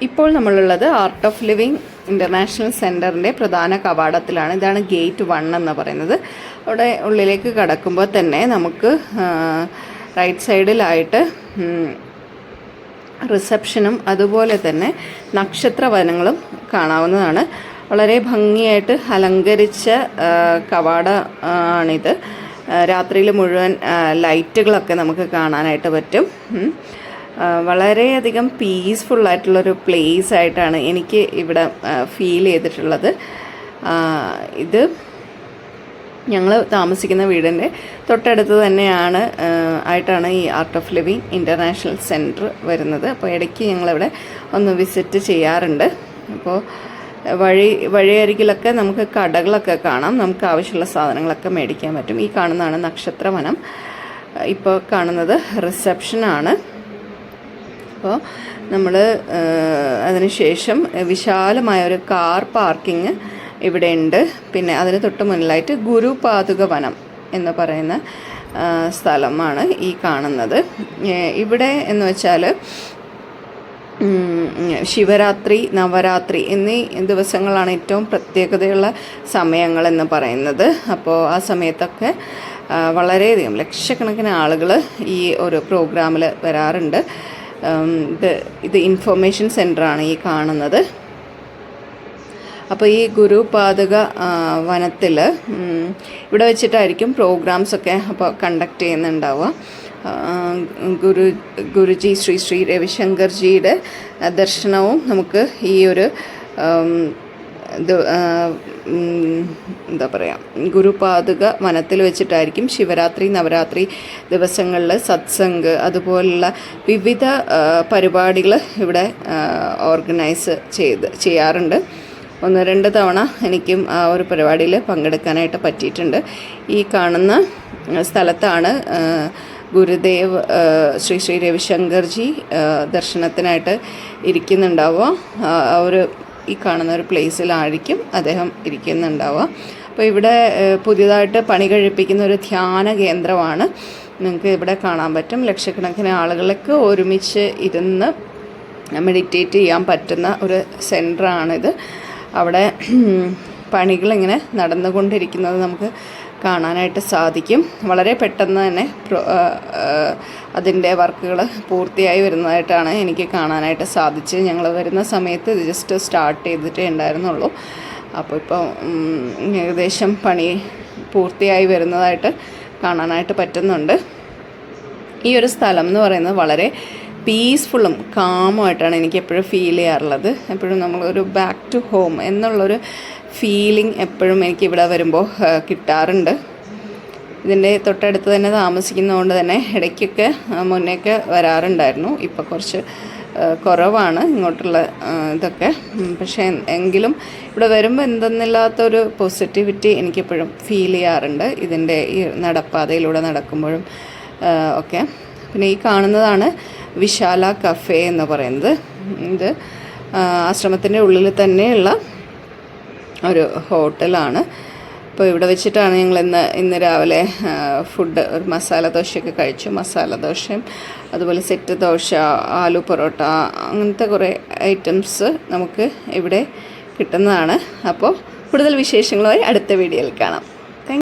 ഇപ്പോൾ നമ്മളുള്ളത് art of living international സെൻറ്ററിൻ്റെ പ്രധാന കവാടത്തിലാണ്. ഇതാണ് ഗേറ്റ് 1 എന്ന് പറയുന്നത്. അവിടെ ഉള്ളിലേക്ക് കടക്കുമ്പോൾ തന്നെ നമുക്ക് റൈറ്റ് സൈഡിലായിട്ട് റിസപ്ഷനും അതുപോലെ തന്നെ നക്ഷത്രവനങ്ങളും കാണാവുന്നതാണ്. വളരെ ഭംഗിയായിട്ട് അലങ്കരിച്ച കവാടമാണിത്. രാത്രിയിൽ മുഴുവൻ ലൈറ്റുകളൊക്കെ നമുക്ക് കാണാനായിട്ട് പറ്റും. വളരെയധികം പീസ്ഫുള്ളായിട്ടുള്ളൊരു പ്ലേസ് ആയിട്ടാണ് എനിക്ക് ഇവിടെ ഫീൽ ചെയ്തിട്ടുള്ളത്. ഇത് ഞങ്ങൾ താമസിക്കുന്ന വീടിൻ്റെ തൊട്ടടുത്ത് തന്നെയാണ് ആയിട്ടാണ് ഈ art of living international centre വരുന്നത്. അപ്പോൾ ഇടയ്ക്ക് ഞങ്ങളിവിടെ ഒന്ന് വിസിറ്റ് ചെയ്യാറുണ്ട്. അപ്പോൾ വഴിയരികിലൊക്കെ നമുക്ക് കടകളൊക്കെ കാണാം. നമുക്ക് ആവശ്യമുള്ള സാധനങ്ങളൊക്കെ മേടിക്കാൻ പറ്റും. ഈ കാണുന്നതാണ് നക്ഷത്രവനം. ഇപ്പോൾ കാണുന്നത് റിസപ്ഷനാണ്. അപ്പോൾ നമ്മൾ അതിനുശേഷം വിശാലമായ ഒരു കാർ പാർക്കിംഗ് ഇവിടെ ഉണ്ട്. പിന്നെ അതിന് തൊട്ട് മുന്നിലായിട്ട് ഗുരുപാതുക വനം എന്ന് പറയുന്ന സ്ഥലമാണ് ഈ കാണുന്നത്. ഇവിടെ എന്ന് വെച്ചാൽ ശിവരാത്രി, നവരാത്രി എന്നീ ദിവസങ്ങളാണ് ഏറ്റവും പ്രത്യേകതയുള്ള സമയങ്ങളെന്ന് പറയുന്നത്. അപ്പോൾ ആ സമയത്തൊക്കെ വളരെയധികം ലക്ഷക്കണക്കിന് ആളുകൾ ഈ ഒരു പ്രോഗ്രാമിൽ വരാറുണ്ട്. ഇത് ഇൻഫർമേഷൻ സെൻ്ററാണ് ഈ കാണുന്നത്. അപ്പോൾ ഈ ഗുരുപാതുക വനത്തിൽ ഇവിടെ വെച്ചിട്ടായിരിക്കും പ്രോഗ്രാംസൊക്കെ അപ്പോൾ കണ്ടക്ട് ചെയ്യുന്നുണ്ടാവുക. ഗുരുജി ശ്രീ രവിശങ്കർജിയുടെ ദർശനവും നമുക്ക് ഈ ഒരു എന്താ പറയുക ഗുരുപാതുക വനത്തിൽ വെച്ചിട്ടായിരിക്കും. ശിവരാത്രി, നവരാത്രി ദിവസങ്ങളിൽ സത്സംഗ് അതുപോലുള്ള വിവിധ പരിപാടികൾ ഇവിടെ ഓർഗനൈസ് ചെയ്യാറുണ്ട്. 1-2 തവണ എനിക്കും ആ ഒരു പരിപാടിയിൽ പങ്കെടുക്കാനായിട്ട് പറ്റിയിട്ടുണ്ട്. ഈ കാണുന്ന സ്ഥലത്താണ് ഗുരുദേവ് ശ്രീ രവിശങ്കർജി ദർശനത്തിനായിട്ട് ഇരിക്കുന്നുണ്ടാവുക. ഈ കാണുന്ന ഒരു പ്ലേസിലായിരിക്കും അദ്ദേഹം ഇരിക്കുന്നുണ്ടാവുക. അപ്പോൾ ഇവിടെ പുതിയതായിട്ട് പണി കഴിപ്പിക്കുന്ന ഒരു ധ്യാന കേന്ദ്രമാണ്. നിങ്ങൾക്ക് ഇവിടെ കാണാൻ പറ്റും. ലക്ഷക്കണക്കിന് ആളുകൾക്ക് ഒരുമിച്ച് ഇരുന്ന് മെഡിറ്റേറ്റ് ചെയ്യാൻ പറ്റുന്ന ഒരു സെൻറ്ററാണിത്. അവിടെ പണികളിങ്ങനെ നടന്നുകൊണ്ടിരിക്കുന്നത് നമുക്ക് കാണാനായിട്ട് സാധിക്കും. വളരെ പെട്ടെന്ന് തന്നെ അതിൻ്റെ വർക്കുകൾ പൂർത്തിയായി വരുന്നതായിട്ടാണ് എനിക്ക് കാണാനായിട്ട് സാധിച്ചത്. ഞങ്ങൾ വരുന്ന സമയത്ത് ഇത് ജസ്റ്റ് സ്റ്റാർട്ട് ചെയ്തിട്ടേ ഉണ്ടായിരുന്നുള്ളൂ. അപ്പോൾ ഇപ്പോൾ ഏകദേശം പണി പൂർത്തിയായി വരുന്നതായിട്ട് കാണാനായിട്ട് പറ്റുന്നുണ്ട്. ഈ ഒരു സ്ഥലം എന്ന് പറയുന്നത് വളരെ പീസ്ഫുള്ളും കാമുമായിട്ടാണ് എനിക്ക് എപ്പോഴും ഫീൽ ചെയ്യാറുള്ളത്. എപ്പോഴും നമ്മളൊരു ബാക്ക് ടു ഹോം എന്നുള്ളൊരു ഫീലിംഗ് എപ്പോഴും എനിക്കിവിടെ വരുമ്പോൾ കിട്ടാറുണ്ട്. ഇതിൻ്റെ തൊട്ടടുത്ത് തന്നെ താമസിക്കുന്നതുകൊണ്ട് തന്നെ ഇടയ്ക്കൊക്കെ മുന്നേക്ക് വരാറുണ്ടായിരുന്നു. ഇപ്പോൾ കുറച്ച് കുറവാണ് ഇങ്ങോട്ടുള്ള ഇതൊക്കെ. പക്ഷേ എങ്കിലും ഇവിടെ വരുമ്പോൾ എന്തെന്നില്ലാത്തൊരു പോസിറ്റിവിറ്റി എനിക്കെപ്പോഴും ഫീൽ ചെയ്യാറുണ്ട് ഇതിൻ്റെ ഈ നടപ്പാതയിലൂടെ നടക്കുമ്പോഴും ഒക്കെ. പിന്നെ ഈ കാണുന്നതാണ് വിശാല കഫേ എന്ന് പറയുന്നത്. ഇത് ആശ്രമത്തിൻ്റെ ഉള്ളിൽ തന്നെയുള്ള ഒരു ഹോട്ടലാണ്. അപ്പോൾ ഇവിടെ വെച്ചിട്ടാണ് ഞങ്ങൾ ഇന്ന് രാവിലെ ഫുഡ് ഒരു മസാല ദോശയൊക്കെ കഴിച്ചു. മസാല ദോശയും അതുപോലെ സെറ്റ് ദോശ, ആലു പൊറോട്ട, അങ്ങനത്തെ കുറേ ഐറ്റംസ് നമുക്ക് ഇവിടെ കിട്ടുന്നതാണ്. അപ്പോൾ കൂടുതൽ വിശേഷങ്ങളുമായി അടുത്ത വീഡിയോയിൽ കാണാം.